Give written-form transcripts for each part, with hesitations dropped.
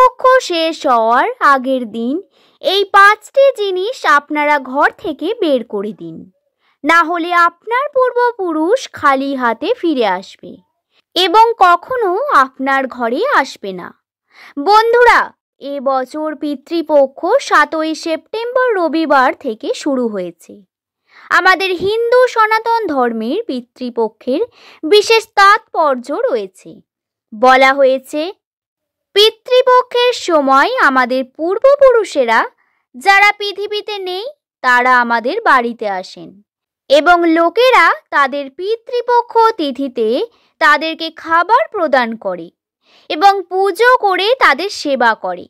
পিতৃপক্ষ শেষ হওয়ার আগের দিন এই 5টি জিনিস আপনারা ঘর থেকে বের করে দিন, না হলে আপনার পূর্বপুরুষ খালি হাতে ফিরে আসবে এবং কখনো আপনার ঘরে আসবে না। বন্ধুরা, এবছর পিতৃপক্ষ 7ই সেপ্টেম্বর রবিবার থেকে শুরু হয়েছে। আমাদের হিন্দু সনাতন ধর্মের পিতৃপক্ষের বিশেষ তাৎপর্য রয়েছে। বলা হয়েছে, পিতৃপক্ষের সময় আমাদের পূর্বপুরুষেরা যারা পৃথিবীতে নেই তারা আমাদের বাড়িতে আসেন এবং লোকেরা তাদের পিতৃপক্ষ তিথিতে তাদেরকে খাবার প্রদান করে এবং পুজো করে তাদের সেবা করে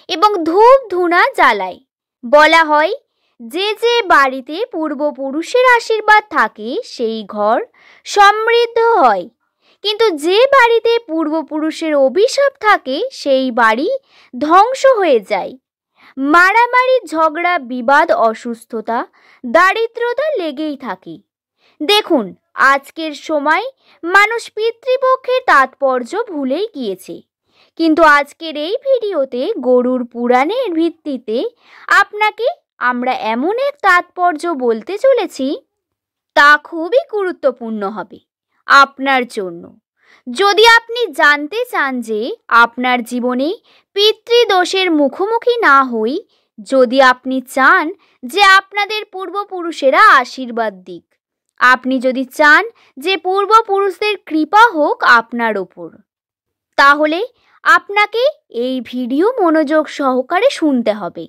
এবং ধূপ ধুনা জ্বালায়। বলা হয়, যে যে বাড়িতে পূর্বপুরুষের আশীর্বাদ থাকে সেই ঘর সমৃদ্ধ হয়, কিন্তু যে বাড়িতে পূর্বপুরুষের অভিশাপ থাকে সেই বাড়ি ধ্বংস হয়ে যায়। মারামারি, ঝগড়া, বিবাদ, অসুস্থতা, দারিদ্রতা লেগেই থাকে। দেখুন, আজকের সময় মানুষ পিতৃপক্ষের তাৎপর্য ভুলেই গিয়েছে, কিন্তু আজকের এই ভিডিওতে গরুড় পুরাণের ভিত্তিতে আপনাকে আমরা এমন এক তাৎপর্য বলতে চলেছি, তা খুবই গুরুত্বপূর্ণ হবে আপনার জন্য। যদি আপনি জানতে চান যে আপনার জীবনে পিতৃদোষের মুখোমুখি না হই, যদি আপনি চান যে আপনাদের পূর্বপুরুষেরা আশীর্বাদ দিক, আপনি যদি চান যে পূর্বপুরুষদের কৃপা হোক আপনার ওপর, তাহলে আপনাকে এই ভিডিও মনোযোগ সহকারে শুনতে হবে।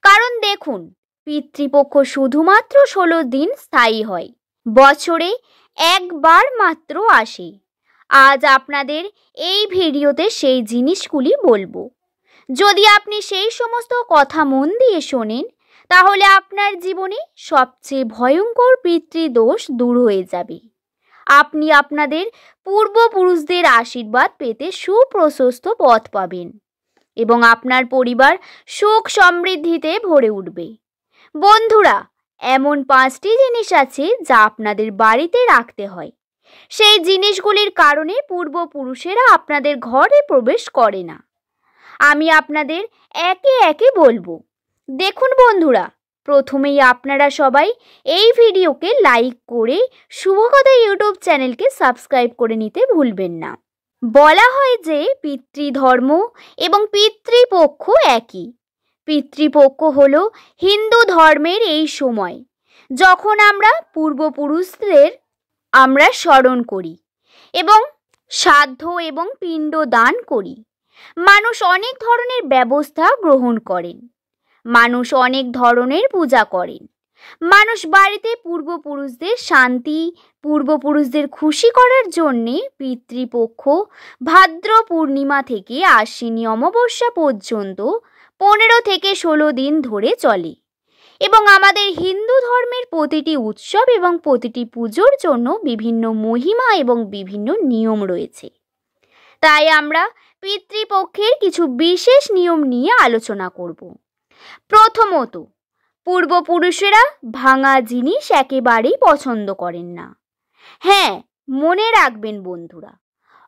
কারণ দেখুন, পিতৃপক্ষ শুধুমাত্র 16 দিন স্থায়ী হয়, বছরে একবার মাত্র আসে। আজ আপনাদের এই ভিডিওতে সেই জিনিসগুলি বলবো। যদি আপনি সেই সমস্ত কথা মন দিয়ে শোনেন, তাহলে আপনার জীবনে সবচেয়ে ভয়ঙ্কর পিতৃদোষ দূর হয়ে যাবে। আপনি আপনাদের পূর্বপুরুষদের আশীর্বাদ পেতে সুপ্রশস্ত পথ পাবেন এবং আপনার পরিবার সুখ সমৃদ্ধিতে ভরে উঠবে। বন্ধুরা, এমন 5টি জিনিস আছে যা আপনাদের বাড়িতে রাখতে হয়। সেই জিনিসগুলির কারণে পূর্বপুরুষেরা আপনাদের ঘরে প্রবেশ করে না। আমি আপনাদের একে একে বলবো। দেখুন বন্ধুরা, প্রথমেই আপনারা সবাই এই ভিডিওকে লাইক করে শুভকথা ইউটিউব চ্যানেলকে সাবস্ক্রাইব করে নিতে ভুলবেন না। বলা হয় যে পিতৃধর্ম এবং পিতৃপক্ষ একই। পিতৃপক্ষ হলো হিন্দু ধর্মের এই সময় যখন আমরা পূর্বপুরুষদের স্মরণ করি এবং শ্রাদ্ধ এবং পিণ্ড দান করি। মানুষ অনেক ধরনের ব্যবস্থা গ্রহণ করেন, মানুষ অনেক ধরনের পূজা করেন। মানুষ বাড়িতে পূর্বপুরুষদের শান্তি, পূর্বপুরুষদের খুশি করার জন্যে পিতৃপক্ষ ভাদ্র পূর্ণিমা থেকে আশ্বিনী অমাবস্যা পর্যন্ত 15 থেকে 16 দিন ধরে চলে এবং আমাদের হিন্দু ধর্মের প্রতিটি উৎসব এবং প্রতিটি পুজোর জন্য বিভিন্ন মহিমা এবং বিভিন্ন নিয়ম রয়েছে। তাই আমরা পিতৃপক্ষের কিছু বিশেষ নিয়ম নিয়ে আলোচনা করব। প্রথমত, পূর্বপুরুষেরা ভাঙা জিনিস একেবারেই পছন্দ করেন না। হ্যাঁ, মনে রাখবেন বন্ধুরা,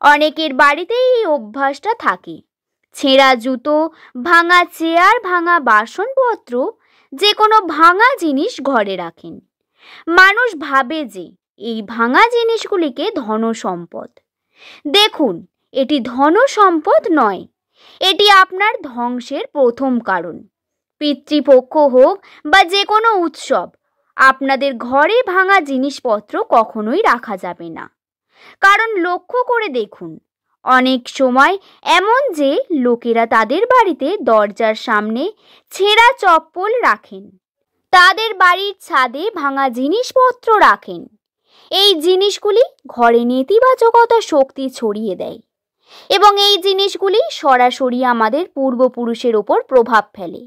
অনেকের বাড়িতে এই অভ্যাসটা থাকে। ছেঁড়া জুতো, ভাঙা চেয়ার, ভাঙা বাসনপত্র, যে কোনো ভাঙা জিনিস ঘরে রাখেন। মানুষ ভাবে যে এই ভাঙা জিনিসগুলিকে ধনসম্পদ। দেখুন, এটি ধনসম্পদ নয়, এটি আপনার ধ্বংসের প্রথম কারণ। পিতৃপক্ষ হোক বা যে কোনো উৎসব, আপনাদের ঘরে ভাঙা জিনিসপত্র কখনোই রাখা যাবে না। কারণ লক্ষ্য করে দেখুন, অনেক সময় এমন যে লোকেরা তাদের বাড়িতে দরজার সামনে ছেঁড়া চপ্পল রাখেন, তাদের বাড়ির ছাদে ভাঙা জিনিসপত্র রাখেন। এই জিনিসগুলি ঘরে নেতিবাচকতা শক্তি ছড়িয়ে দেয় এবং এই জিনিসগুলি সরাসরি আমাদের পূর্বপুরুষের ওপর প্রভাব ফেলে।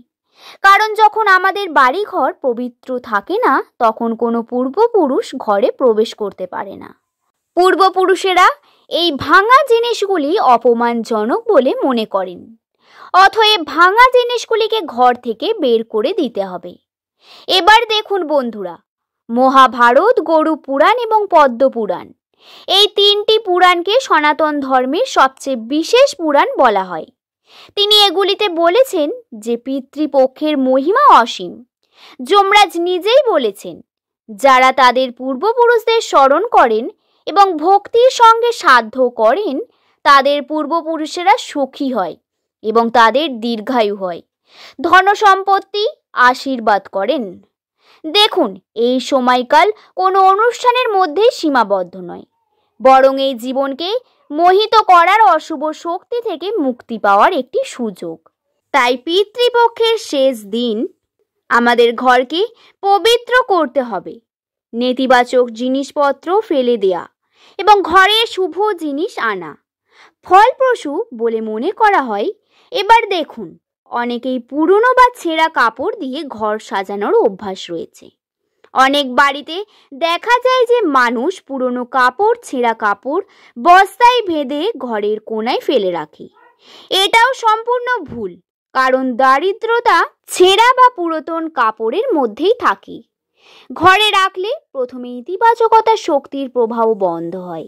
কারণ যখন আমাদের বাড়িঘর পবিত্র থাকে না, তখন কোনো পূর্বপুরুষ ঘরে প্রবেশ করতে পারে না। পূর্বপুরুষেরা এই ভাঙা জিনিসগুলি অপমানজনক বলে মনে করেন। অতএব ভাঙা জিনিসগুলিকে ঘর থেকে বের করে দিতে হবে। এবার দেখুন বন্ধুরা, মহাভারত, গরু পুরাণ এবং পদ্ম পুরাণ, এই 3টি পুরাণকে সনাতন ধর্মের সবচেয়ে বিশেষ পুরাণ বলা হয়। তিনি এগুলিতে বলেছেন যে পিতৃপক্ষের মহিমা অসীম। যমরাজ নিজেই বলেছেন, যারা তাদের পূর্বপুরুষদের স্মরণ করেন এবং ভক্তির সঙ্গে সাধ্য করেন, তাদের পূর্বপুরুষেরা সুখী হয় এবং তাদের দীর্ঘায়ু হয়, ধনসম্পত্তি আশীর্বাদ করেন। দেখুন, এই সময়কাল কোনো অনুষ্ঠানের মধ্যেই সীমাবদ্ধ নয়, বরং এই জীবনকে মোহিত করার অশুভ শক্তি থেকে মুক্তি পাওয়ার একটি সুযোগ। তাই পিতৃপক্ষের শেষ দিন আমাদের ঘরকে পবিত্র করতে হবে, নেতিবাচক জিনিসপত্র ফেলে দেয়া এবং ঘরে শুভ জিনিস আনা ফলপ্রসূ বলে মনে করা হয়। এবার দেখুন, অনেকেই পুরনো বা ছেঁড়া কাপড় দিয়ে ঘর সাজানোর অভ্যাস রয়েছে। অনেক বাড়িতে দেখা যায় যে মানুষ পুরনো কাপড়, ছেঁড়া কাপড় বস্তায় বেঁধে ঘরের কোণায় ফেলে রাখে। এটাও সম্পূর্ণ ভুল, কারণ দারিদ্রতা ছেঁড়া বা পুরাতন কাপড়ের মধ্যেই থাকে। ঘরে রাখলে প্রথমে ইতিবাচকতা শক্তির প্রভাব বন্ধ হয়।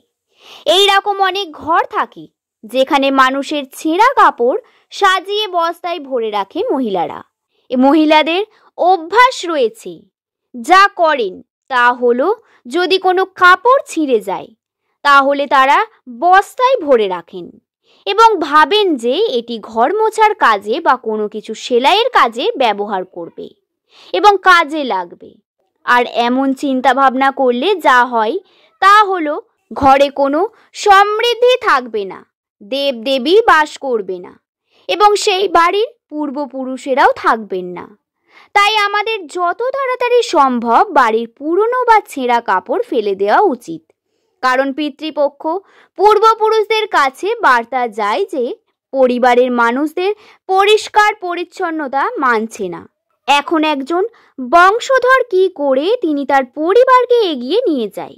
এই রকম অনেক ঘর থাকে যেখানে মানুষের ছেঁড়া কাপড় সাজিয়ে বস্তায় ভরে রাখে মহিলারা। এই মহিলাদের অভ্যাস রয়েছে, যা করেন তা হলো, যদি কোনো কাপড় ছিঁড়ে যায় তাহলে তারা বস্তায় ভরে রাখেন এবং ভাবেন যে এটি ঘর মোছার কাজে বা কোনো কিছু সেলাইয়ের কাজে ব্যবহার করবে এবং কাজে লাগবে। আর এমন চিন্তা ভাবনা করলে যা হয় তা হলো, ঘরে কোনো সমৃদ্ধি থাকবে না, দেবদেবী বাস করবে না এবং সেই বাড়ির পূর্বপুরুষেরাও থাকবেন না। তাই আমাদের যত তাড়াতাড়ি সম্ভব বাড়ির পুরনো বা ছেঁড়া কাপড় ফেলে দেওয়া উচিত, কারণ পিতৃপক্ষ পূর্বপুরুষদের কাছে বার্তা যায় যে পরিবারের মানুষদের পরিষ্কার পরিচ্ছন্নতা মানছে না। এখন একজন বংশধর কি করে তিনি তার পরিবারকে এগিয়ে নিয়ে যায়,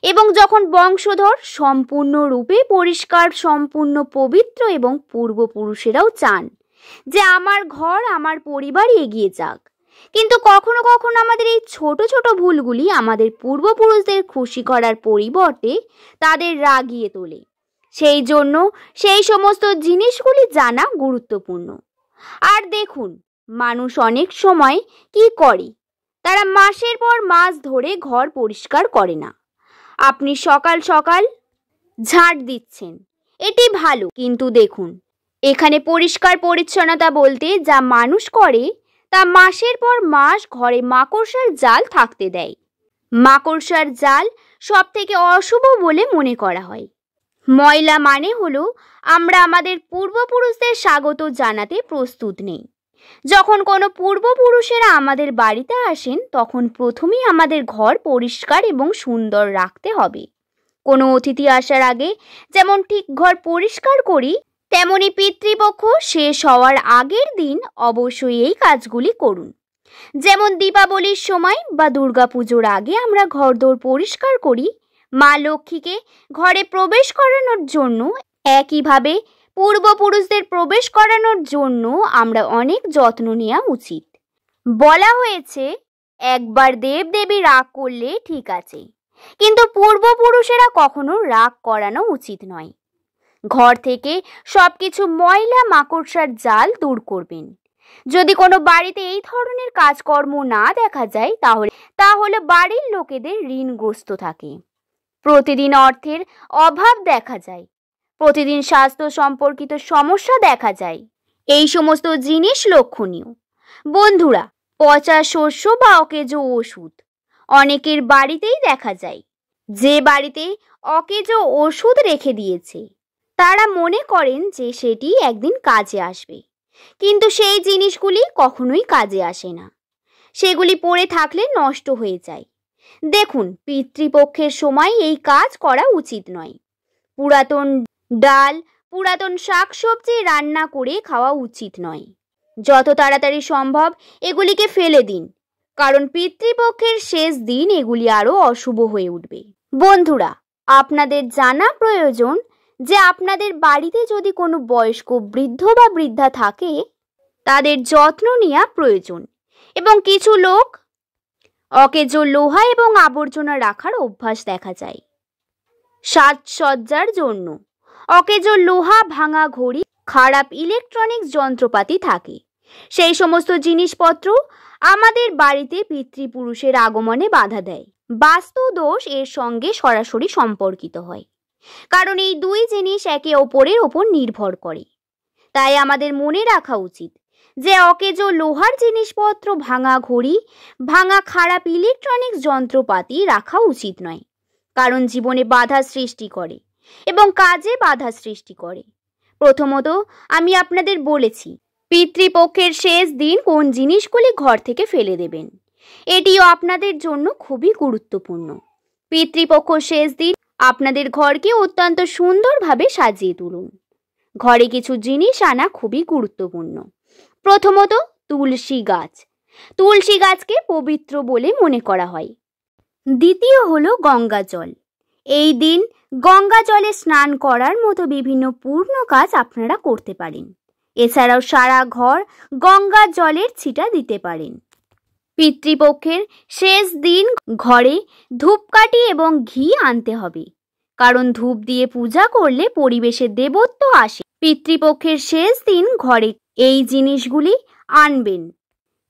এবং যখন বংশধর সম্পূর্ণরূপে পরিষ্কার, সম্পূর্ণ পবিত্র এবং পূর্বপুরুষেরাও চান যে আমার ঘর, আমার পরিবার এগিয়ে যাক, কিন্তু কখনো কখনো আমাদের এই ছোট ছোট ভুলগুলি আমাদের পূর্বপুরুষদের খুশি করার পরিবর্তে তাদের রাগিয়ে তোলে। সেই জন্য সেই সমস্ত জিনিসগুলি জানা গুরুত্বপূর্ণ। আর দেখুন, মানুষ অনেক সময় কি করে, তারা মাসের পর মাস ধরে ঘর পরিষ্কার করে না। আপনি সকাল সকাল ঝাড় দিচ্ছেন, এটি ভালো, কিন্তু দেখুন, এখানে পরিষ্কার পরিচ্ছন্নতা বলতে যা মানুষ করে তা মাসের পর মাস ঘরে মাকড়সার জাল থাকতে দেয়। মাকড়সার জাল সব থেকে অশুভ বলে মনে করা হয়। ময়লা মানে হলো আমরা আমাদের পূর্বপুরুষদের স্বাগত জানাতে প্রস্তুত নেই। যখন কোনো পূর্বপুরুষেরা আমাদের বাড়িতে আসেন তখন প্রথমেই আমাদের ঘর পরিষ্কার এবং সুন্দর রাখতে হবে। কোনো অতিথি আসার আগে যেমন ঠিক ঘর পরিষ্কার করি, তেমনি পিতৃপক্ষ শেষ হওয়ার আগের দিন অবশ্যই এই কাজগুলি করুন। যেমন দীপাবলির সময় বা দুর্গাপুজোর আগে আমরা ঘরদোর পরিষ্কার করি মা লক্ষ্মীকে ঘরে প্রবেশ করানোর জন্য, একইভাবে পূর্বপুরুষদের প্রবেশ করানোর জন্য আমরা অনেক যত্ন নেওয়া উচিত। বলা হয়েছে, একবার দেবদেবী রাগ করলে ঠিক আছে, কিন্তু পূর্বপুরুষেরা কখনো রাগ করানো উচিত নয়। ঘর থেকে সবকিছু ময়লা মাকড়সার জাল দূর করবেন। যদি কোনো বাড়িতে এই ধরনের কাজকর্ম না দেখা যায় তাহলে বাড়ির লোকেদের ঋণগ্রস্ত থাকে, প্রতিদিন অর্থের অভাব দেখা যায়, প্রতিদিন স্বাস্থ্য সম্পর্কিত সমস্যা দেখা যায়। এই সমস্ত জিনিস লক্ষণীয়। বন্ধুরা, পচা শস্য বা অকেজো ওষুধ অনেকের বাড়িতেই দেখা যায়। যে বাড়িতে অকেজো ওষুধ রেখে দিয়েছে তারা মনে করেন যে সেটি একদিন কাজে আসবে, কিন্তু সেই জিনিসগুলি কখনোই কাজে আসে না, সেগুলি পড়ে থাকলে নষ্ট হয়ে যায়। দেখুন, পিতৃপক্ষের সময় এই কাজ করা উচিত নয়। পুরাতন ডাল, পুরাতন শাকসবজি রান্না করে খাওয়া উচিত নয়। যত তাড়াতাড়ি সম্ভব এগুলিকে ফেলে দিন, কারণ পিতৃপক্ষের শেষ দিন এগুলি আরো অশুভ হয়ে উঠবে। বন্ধুরা, আপনাদের জানা প্রয়োজন যে আপনাদের বাড়িতে যদি কোনো বয়স্ক বৃদ্ধ বা বৃদ্ধা থাকে তাদের যত্ন নেওয়া প্রয়োজন, এবং কিছু লোক অকেজো লোহা এবং আবর্জনা রাখার অভ্যাস দেখা যায়। সাজসজ্জার জন্য অকেজো লোহা, ভাঙা ঘড়ি, খারাপ ইলেকট্রনিক্স যন্ত্রপাতি থাকে, সেই সমস্ত জিনিসপত্র আমাদের বাড়িতে পিতৃপুরুষের আগমনে বাধা দেয়। বাস্তু দোষ এর সঙ্গে সরাসরি সম্পর্কিত হয়, কারণ এই দুই জিনিস একে অপরের ওপর নির্ভর করে। তাই আমাদের মনে রাখা উচিত যে অকেজো লোহার জিনিসপত্র, ভাঙা ঘড়ি, ভাঙা খারাপ ইলেকট্রনিক্স যন্ত্রপাতি রাখা উচিত নয়, কারণ জীবনে বাধা সৃষ্টি করে এবং কাজে বাধা সৃষ্টি করে। প্রথমত আমি আপনাদের বলেছি পিতৃপক্ষের শেষ দিন কোন জিনিসগুলি ঘর থেকে ফেলে দেবেন। এটিও আপনাদের জন্য খুবই গুরুত্বপূর্ণ। পিতৃপক্ষ শেষ দিন আপনাদের ঘরকে অত্যন্ত সুন্দরভাবে সাজিয়ে তুলুন। ঘরে কিছু জিনিস আনা খুবই গুরুত্বপূর্ণ। প্রথমত তুলসী গাছ। তুলসী গাছকে পবিত্র বলে মনে করা হয়। দ্বিতীয় হলো গঙ্গা জল। এই দিন গঙ্গা জলে স্নান করার মতো বিভিন্ন পূর্ণ কাজ আপনারা করতে পারেন। এছাড়াও সারা ঘর গঙ্গা জলের ছিটা দিতে পারেন। পিতৃপক্ষের শেষ দিন ঘরে ধূপকাঠি এবং ঘি আনতে হবে, কারণ ধূপ দিয়ে পূজা করলে পরিবেশে দেবত্ব আসে। পিতৃপক্ষের শেষ দিন ঘরে এই জিনিসগুলি আনবেন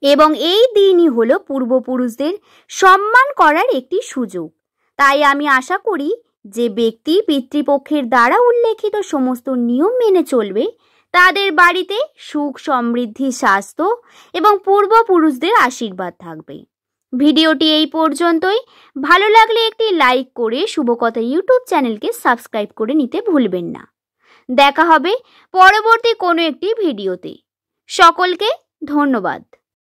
এবং এই দিনই হলো পূর্বপুরুষদের সম্মান করার একটি সুযোগ। তাই আমি আশা করি যে ব্যক্তি পিতৃপক্ষের দ্বারা উল্লেখিত সমস্ত নিয়ম মেনে চলবে তাদের বাড়িতে সুখ, সমৃদ্ধি, স্বাস্থ্য এবং পূর্বপুরুষদের আশীর্বাদ থাকবে। ভিডিওটি এই পর্যন্তই। ভালো লাগলে একটি লাইক করে শুভকথা ইউটিউব চ্যানেলকে সাবস্ক্রাইব করে নিতে ভুলবেন না। দেখা হবে পরবর্তী কোনো একটি ভিডিওতে। সকলকে ধন্যবাদ।